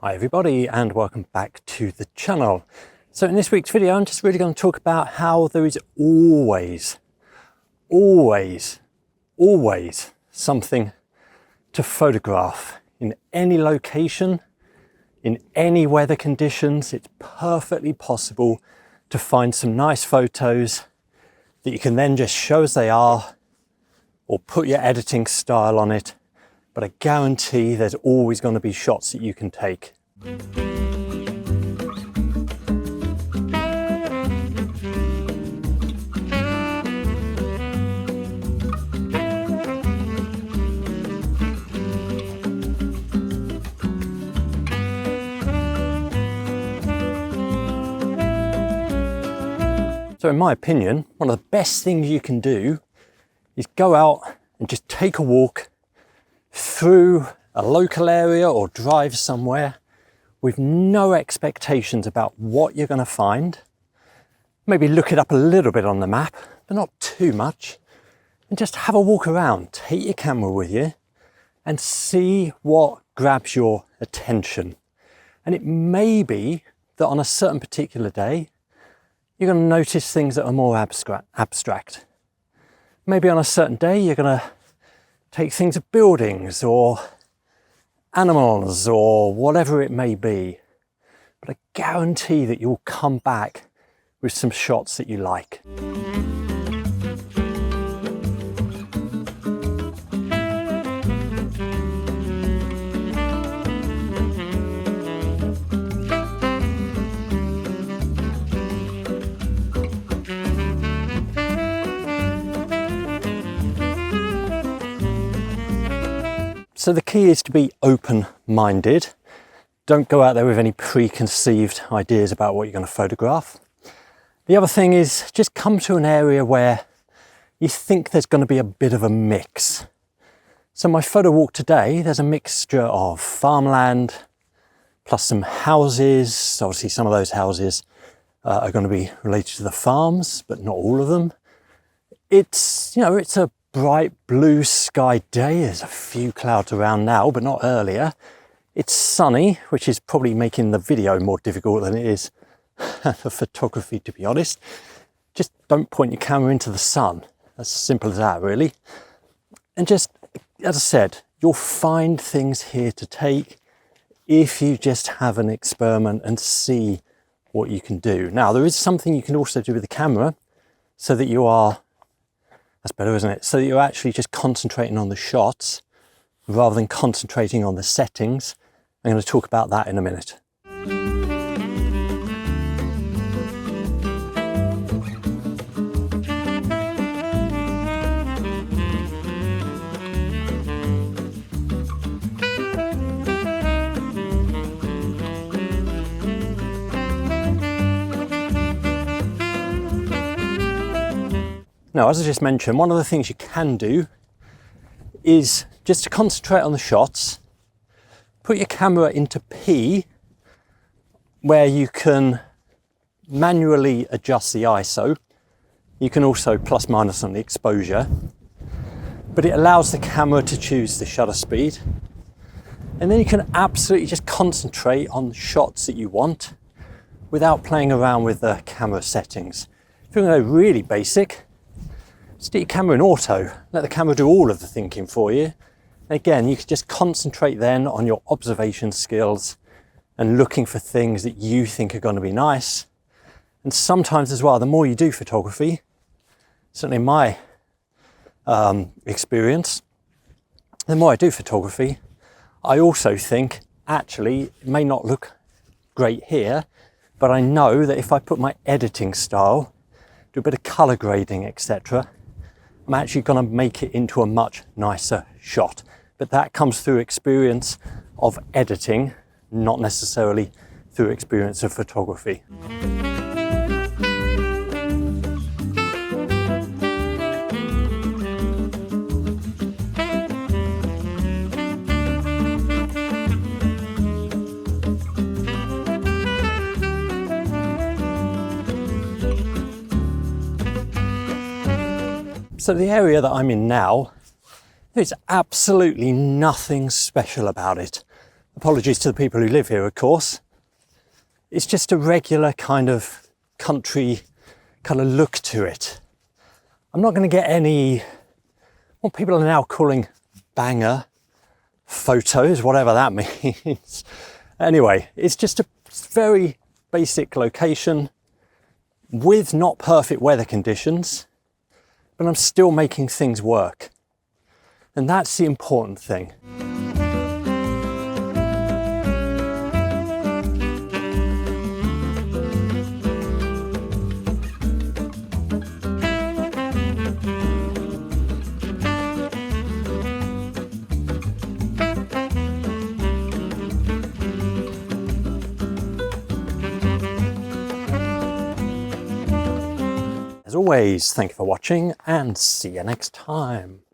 Hi everybody and welcome back to the channel. So in this week's video I'm just really going to talk about how there is always something to photograph in any location, in any weather conditions. It's perfectly possible to find some nice photos that you can then just show as they are or put your editing style on it. But I guarantee there's always going to be shots that you can take. So in my opinion, one of the best things you can do is go out and just take a walk through a local area or drive somewhere with no expectations about what you're going to find. Maybe look it up a little bit on the map, but not too much, and just have a walk around. Take your camera with you and see what grabs your attention. And it may be that on a certain particular day you're going to notice things that are more abstract. Maybe on a certain day you're going to take things of buildings or animals or whatever it may be. But I guarantee that you'll come back with some shots that you like. So the key is to be open-minded. Don't go out there with any preconceived ideas about what you're going to photograph. The other thing is just come to an area where you think there's going to be a bit of a mix. So my photo walk today, there's a mixture of farmland plus some houses. Obviously some of those houses are going to be related to the farms, but not all of them. It's a bright blue sky day. There's a few clouds around now, but not earlier. It's sunny, which is probably making the video more difficult than it is for photography, to be honest. Just don't point your camera into the sun. As simple as that, really. And just, as I said, you'll find things here to take if you just have an experiment and see what you can do. Now, there is something you can also do with the camera so that you are, that's better, isn't it? So that you're actually just concentrating on the shots rather than concentrating on the settings. I'm going to talk about that in a minute. Now, as I just mentioned, one of the things you can do is just to concentrate on the shots, put your camera into P, where you can manually adjust the ISO. You can also plus minus on the exposure, but it allows the camera to choose the shutter speed. And then you can absolutely just concentrate on the shots that you want without playing around with the camera settings. If you're going to go really basic, stick your camera in auto, let the camera do all of the thinking for you. And again, you can just concentrate then on your observation skills and looking for things that you think are going to be nice. And sometimes as well, the more you do photography, certainly in my experience, the more I do photography, I also think, actually, it may not look great here, but I know that if I put my editing style, do a bit of color grading, etc., I'm actually going to make it into a much nicer shot. But that comes through experience of editing, not necessarily through experience of photography. So the area that I'm in now, there's absolutely nothing special about it. Apologies to the people who live here, of course. It's just a regular kind of country kind of look to it. I'm not going to get any, what people are now calling banger photos, whatever that means. Anyway, it's just a very basic location with not perfect weather conditions, but I'm still making things work. And that's the important thing. As always, thank you for watching and see you next time.